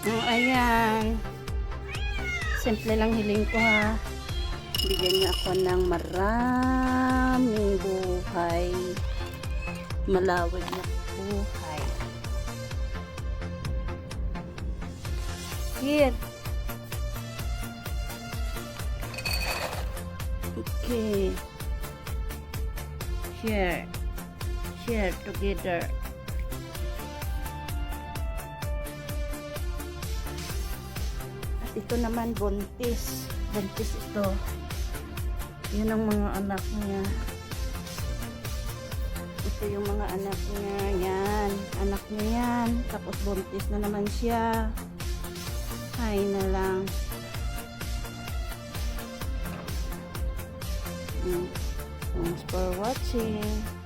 Ayan. Simple lang hiling ko ha. Bigyan niya ako ng maraming buhay. Malawig na buhay. Here. Okay. Share. Share together. At ito naman buntis. Buntis ito. Yan ang mga anak niya. Ito yung mga anak niya. Yan. Anak niya yan. Tapos buntis na naman siya. Hay na lang. Thanks for watching.